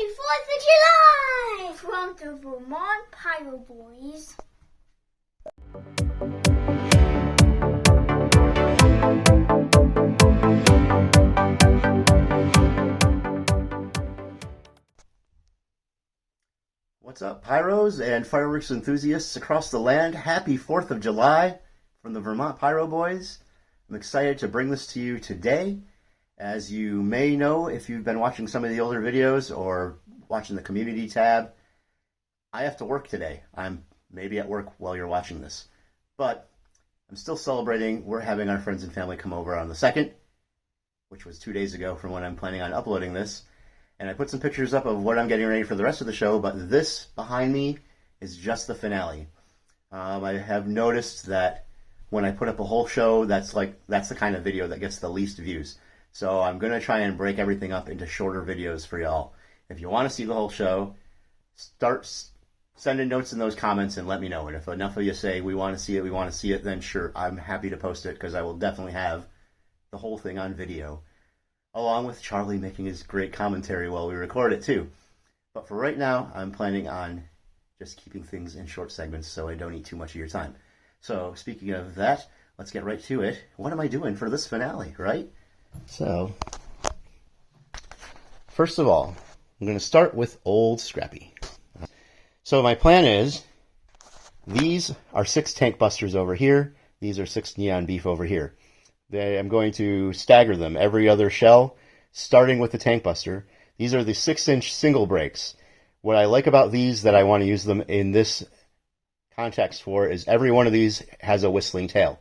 Happy 4th of July from the Vermont Pyro Boys. What's up, Pyros and fireworks enthusiasts across the land? Happy 4th of July from the Vermont Pyro Boys. I'm excited to bring this to you today. As you may know, if you've been watching some of the older videos or watching the community tab, I have to work today. I'm maybe at work while you're watching this, but I'm still celebrating. We're having our friends and family come over on the 2nd, which was 2 days ago from when I'm planning on uploading this. And I put some pictures up of what I'm getting ready for the rest of the show, but this behind me is just the finale. I have noticed that when I put up a whole show, that's the kind of video that gets the least views. So I'm going to try and break everything up into shorter videos for y'all. If you want to see the whole show, start sending notes in those comments and let me know. And if enough of you say, we want to see it, then sure, I'm happy to post it because I will definitely have the whole thing on video, along with Charlie making his great commentary while we record it too. But for right now, I'm planning on just keeping things in short segments so I don't eat too much of your time. So speaking of that, let's get right to it. What am I doing for this finale, right? So, first of all, I'm going to start with Old Scrappy. So my plan is, these are 6 tank busters over here. These are 6 neon beef over here. I'm going to stagger them every other shell, starting with the tank buster. These are the 6-inch single breaks. What I like about these that I want to use them in this context for is every one of these has a whistling tail.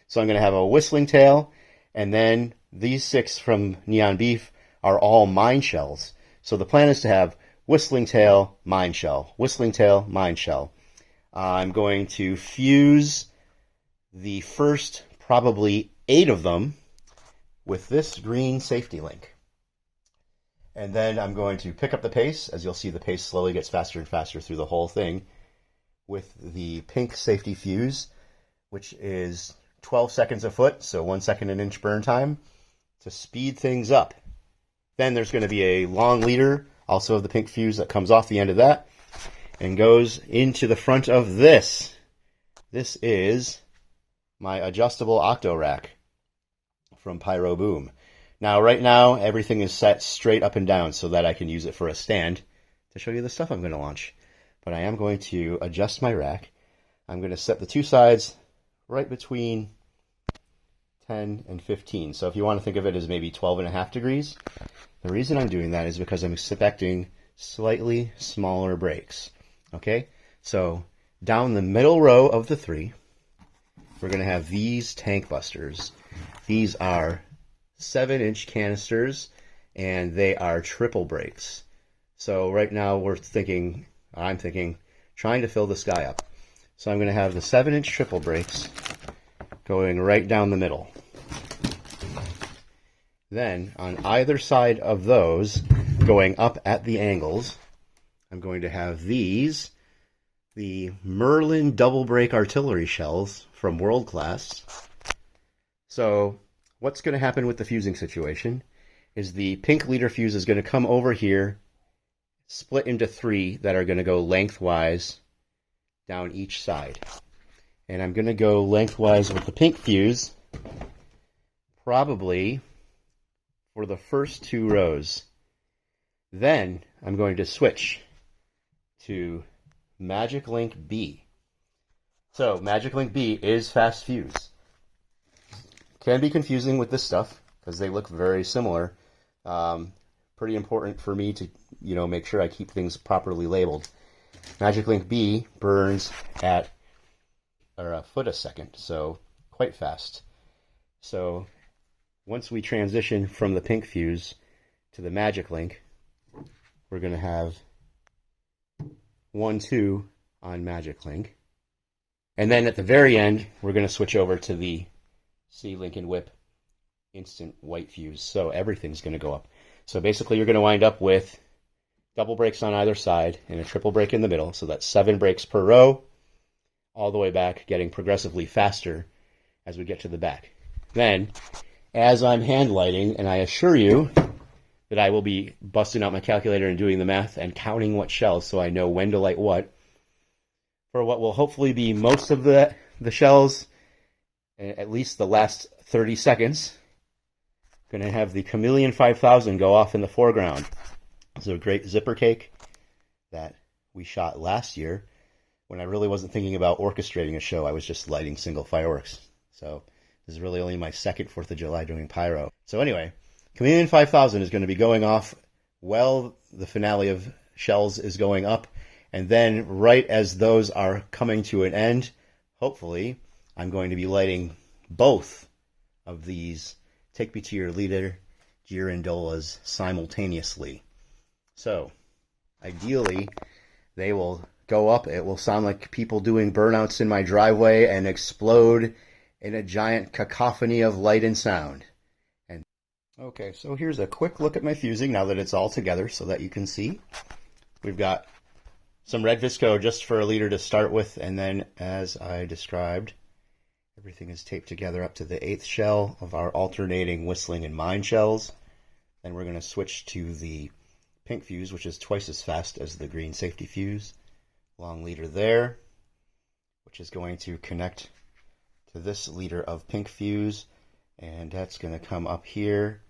So I'm going to have a whistling tail, and then these 6 from neon beef are all mine shells. So the plan is to have whistling tail, mine shell, whistling tail, mine shell. I'm going to fuse the first probably 8 of them with this green safety link. And then I'm going to pick up the pace. As you'll see, the pace slowly gets faster and faster through the whole thing with the pink safety fuse, which is 12 seconds a foot, so 1 second an inch burn time, to speed things up. Then there's going to be a long leader, also of the pink fuse, that comes off the end of that and goes into the front of this. This is my adjustable octo rack from Pyro Boom. Now, right now, everything is set straight up and down so that I can use it for a stand to show you the stuff I'm going to launch. But I am going to adjust my rack. I'm going to set the 2 sides right between 10 and 15. So if you want to think of it as maybe 12.5 degrees, the reason I'm doing that is because I'm expecting slightly smaller breaks. Okay? So down the middle row of the 3, we're going to have these tank busters. These are 7-inch canisters, and they are triple breaks. So right now I'm thinking, trying to fill this guy up. So I'm going to have the 7-inch triple breaks going right down the middle. Then, on either side of those, going up at the angles, I'm going to have these, the Merlin double break artillery shells from World Class. So, what's going to happen with the fusing situation is the pink leader fuse is going to come over here, split into 3 that are going to go lengthwise down each side. And I'm going to go lengthwise with the pink fuse, probably for the first 2 rows. Then I'm going to switch to Magic Link B. So Magic Link B is fast fuse. Can be confusing with this stuff because they look very similar. Pretty important for me to make sure I keep things properly labeled. Magic Link B burns at a foot a second, so quite fast. So once we transition from the pink fuse to the Magic Link, we're going to have 1, 2 on Magic Link. And then at the very end, we're going to switch over to the C Lincoln Whip instant white fuse. So everything's going to go up. So basically you're going to wind up with double breaks on either side and a triple break in the middle. So that's 7 breaks per row, all the way back, getting progressively faster as we get to the back. Then, as I'm hand lighting, and I assure you, that I will be busting out my calculator and doing the math and counting what shells so I know when to light what. For what will hopefully be most of the shells, at least the last 30 seconds, going to have the Chameleon 5000 go off in the foreground. It's a great zipper cake that we shot last year when I really wasn't thinking about orchestrating a show. I was just lighting single fireworks. So this is really only my second 4th of July doing Pyro. So anyway, Chameleon 5000 is going to be going off while the finale of shells is going up. And then right as those are coming to an end, hopefully, I'm going to be lighting both of these Take Me to Your Leader girandolas simultaneously. So, ideally, they will go up. It will sound like people doing burnouts in my driveway and explode in a giant cacophony of light and sound. And okay, so here's a quick look at my fusing now that it's all together so that you can see. We've got some red visco just for a leader to start with, and then as I described, everything is taped together up to the 8th shell of our alternating whistling and mine shells. Then we're going to switch to the pink fuse, which is twice as fast as the green safety fuse. Long leader there, which is going to connect to this leader of pink fuse, and that's going to come up here,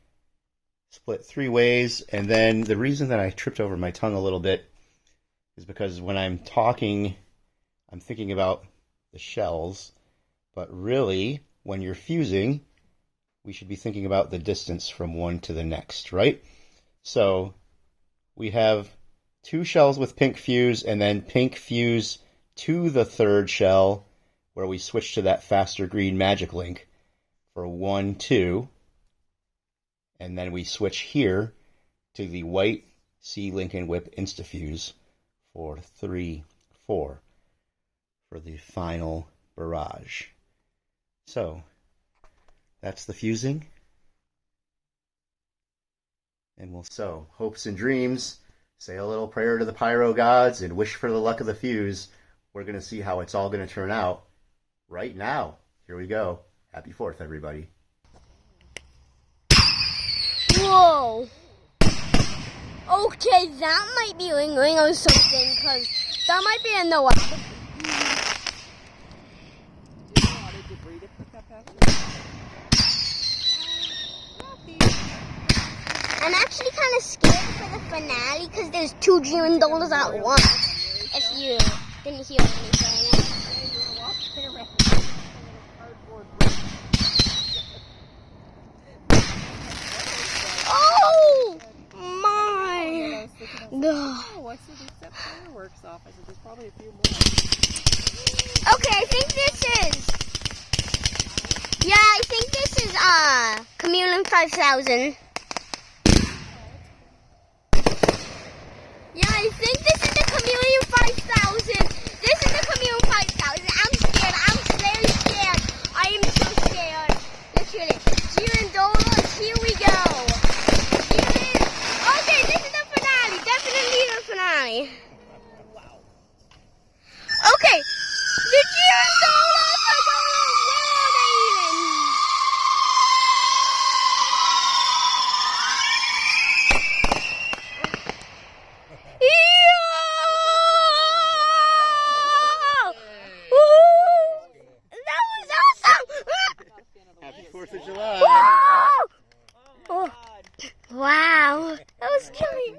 split 3 ways. And then the reason that I tripped over my tongue a little bit is because when I'm talking, I'm thinking about the shells, but really, when you're fusing, we should be thinking about the distance from one to the next, right? So we have 2 shells with pink fuse, and then pink fuse to the 3rd shell, where we switch to that faster green magic link for 1, 2, and then we switch here to the white C Lincoln Whip Instafuse for 3, 4 for the final barrage. So that's the fusing, and we'll sow hopes and dreams, say a little prayer to the pyro gods, and wish for the luck of the fuse. We're going to see how it's all going to turn out right now. Here we go. Happy 4th, everybody. Whoa. Okay, that might be lingering on something, because that might be in the way. I'm actually kind of scared for the finale, because there's 2 girandolas at once. If you didn't hear anything. Oh my God. I said they set fireworks off. I said there's probably a few more. Okay, I think this is. Yeah, I think this is Chameleon 5000. Yeah, I think this is the Chameleon 5000. This is the Chameleon 5000. I'm scared. I'm very scared. I am so scared. Literally. Girandolas, here we go. Okay, this is the finale. Definitely the finale. Wow. Okay, the girandolas are going on. Where are they even? That was awesome! Happy 4th of July! Oh, wow, that was killing.